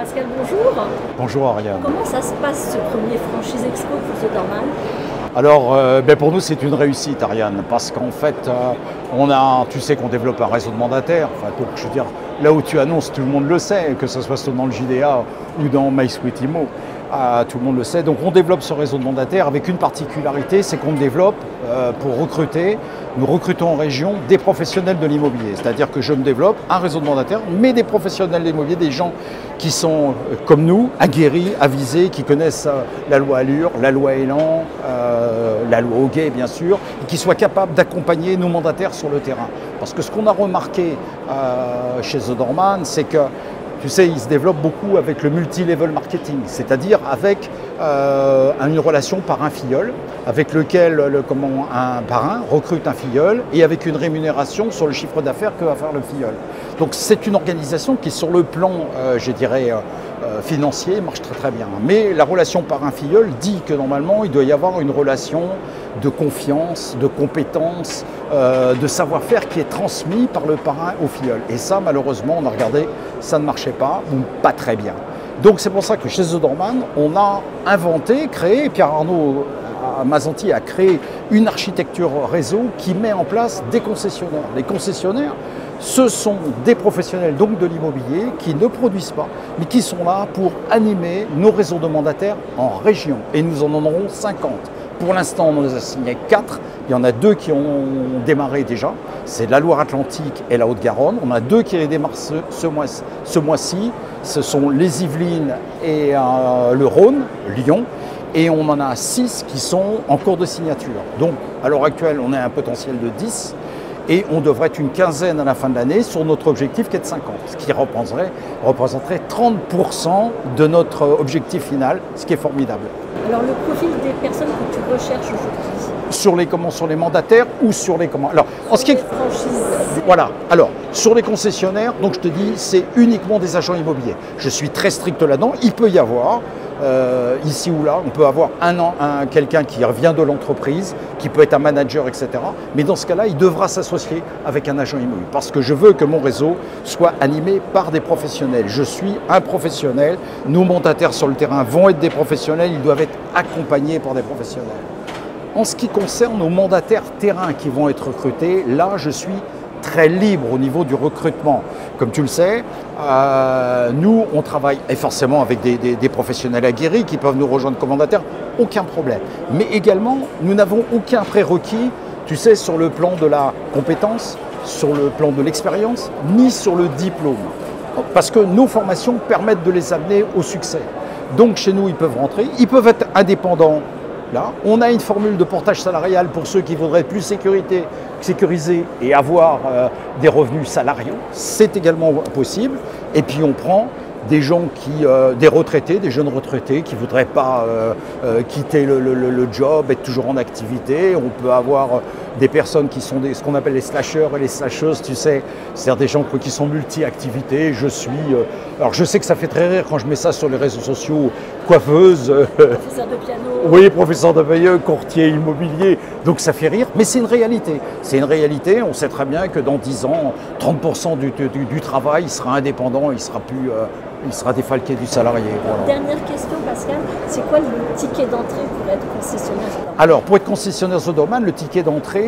Pascal, bonjour. Bonjour Ariane. Comment ça se passe ce premier Franchise Expo pour The Doorman? Alors pour nous c'est une réussite Ariane, parce qu'en fait tu sais qu'on développe un réseau de mandataires, enfin, donc je veux dire, là où tu annonces tout le monde le sait, que ce soit dans le JDA ou dans MySuite.imo, tout le monde le sait. Donc on développe ce réseau de mandataires avec une particularité, c'est qu'on le développe pour recruter. Nous recrutons en région des professionnels de l'immobilier, c'est-à-dire que je me développe un réseau de mandataires, mais des professionnels de l'immobilier, des gens qui sont comme nous, aguerris, avisés, qui connaissent la loi Allure, la loi Elan, la loi Hoguet bien sûr, et qui soient capables d'accompagner nos mandataires sur le terrain. Parce que ce qu'on a remarqué chez The Doorman, c'est que tu sais, il se développe beaucoup avec le multi-level marketing, c'est-à-dire avec une relation parrain-filleul, avec lequel un parrain recrute un filleul et avec une rémunération sur le chiffre d'affaires que va faire le filleul. Donc c'est une organisation qui, sur le plan, je dirais, financier, marche très très bien. Mais la relation parrain-filleul dit que normalement, il doit y avoir une relation de confiance, de compétence, de savoir-faire qui est transmis par le parrain au filleul. Et ça, malheureusement, on a regardé, ça ne marchait pas, ou pas très bien. Donc c'est pour ça que chez The Doorman, on a inventé, créé, Pierre-Arnaud Mazanti a créé une architecture réseau qui met en place des concessionnaires. Les concessionnaires, ce sont des professionnels donc de l'immobilier qui ne produisent pas, mais qui sont là pour animer nos réseaux de mandataires en région. Et nous en aurons 50. Pour l'instant, on en a signé 4. Il y en a 2 qui ont démarré déjà. C'est la Loire-Atlantique et la Haute-Garonne. On a 2 qui démarrent ce mois-ci. Ce sont les Yvelines et le Rhône, Lyon. Et on en a 6 qui sont en cours de signature. Donc, à l'heure actuelle, on a un potentiel de 10. Et on devrait être une quinzaine à la fin de l'année sur notre objectif qui est de 50, ce qui représenterait 30% de notre objectif final, ce qui est formidable. Alors le profil des personnes que tu recherches aujourd'hui? Sur les mandataires ou sur les comment? Alors, en ce qui est franchises. Voilà. Alors, sur les concessionnaires, donc je te dis, c'est uniquement des agents immobiliers. Je suis très strict là-dedans. Il peut y avoir, ici ou là, on peut avoir quelqu'un qui revient de l'entreprise, qui peut être un manager, etc. Mais dans ce cas-là, il devra s'associer avec un agent immobilier parce que je veux que mon réseau soit animé par des professionnels. Je suis un professionnel. Nos mandataires sur le terrain vont être des professionnels. Ils doivent être accompagnés par des professionnels. En ce qui concerne nos mandataires terrain qui vont être recrutés, là, je suis très libre au niveau du recrutement. Comme tu le sais, nous, on travaille et forcément avec des professionnels aguerris qui peuvent nous rejoindre comme mandataires, aucun problème. Mais également, nous n'avons aucun prérequis, tu sais, sur le plan de la compétence, sur le plan de l'expérience, ni sur le diplôme. Parce que nos formations permettent de les amener au succès. Donc chez nous, ils peuvent rentrer, ils peuvent être indépendants. Là, on a une formule de portage salarial pour ceux qui voudraient plus sécuriser et avoir des revenus salariaux. C'est également possible. Et puis on prend des gens des retraités, des jeunes retraités qui ne voudraient pas quitter le job, être toujours en activité. On peut avoir des personnes qui sont ce qu'on appelle les slasheurs et les slasheuses, tu sais, c'est-à-dire des gens qui sont multi-activités. Alors je sais que ça fait très rire quand je mets ça sur les réseaux sociaux, coiffeuse, professeur de piano. Oui, professeur de piano, courtier immobilier, donc ça fait rire, mais c'est une réalité. C'est une réalité, on sait très bien que dans 10 ans, 30% du travail il sera indépendant, il sera défalqué du salarié. Voilà. Dernière question Pascal, c'est quoi le ticket d'entrée pour être concessionnaire The Doorman? Alors pour être concessionnaire The Doorman, le ticket d'entrée,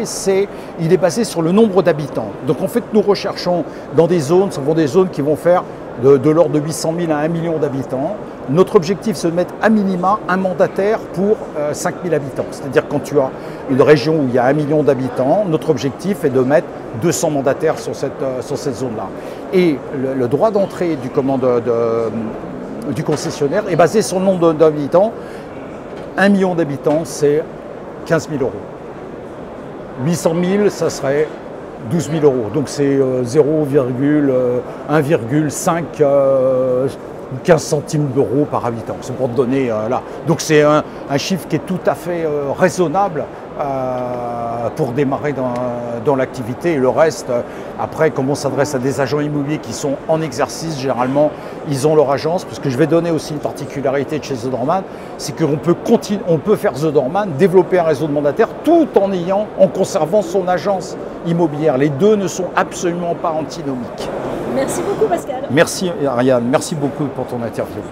il est basé sur le nombre d'habitants. Donc en fait nous recherchons dans des zones, ce sont des zones qui vont faire de l'ordre de 800 000 à 1 million d'habitants. Notre objectif, c'est de mettre à minima un mandataire pour 5 000 habitants. C'est-à-dire quand tu as une région où il y a 1 million d'habitants, notre objectif est de mettre 200 mandataires sur cette zone-là. Et le droit d'entrée du concessionnaire est basé sur le nombre d'habitants. 1 million d'habitants, c'est 15 000 euros. 800 000, ça serait 12 000 euros. Donc c'est 1,5 15 centimes d'euros par habitant. C'est pour te donner là. Donc c'est un chiffre qui est tout à fait raisonnable pour démarrer dans l'activité. Et le reste, après, comme on s'adresse à des agents immobiliers qui sont en exercice, généralement, ils ont leur agence, parce que je vais donner aussi une particularité de chez The Doorman, c'est qu'on peut faire The Doorman, développer un réseau de mandataires tout en conservant son agence immobilière. Les deux ne sont absolument pas antinomiques. Merci beaucoup Pascal. Merci Ariane, merci beaucoup pour ton interview.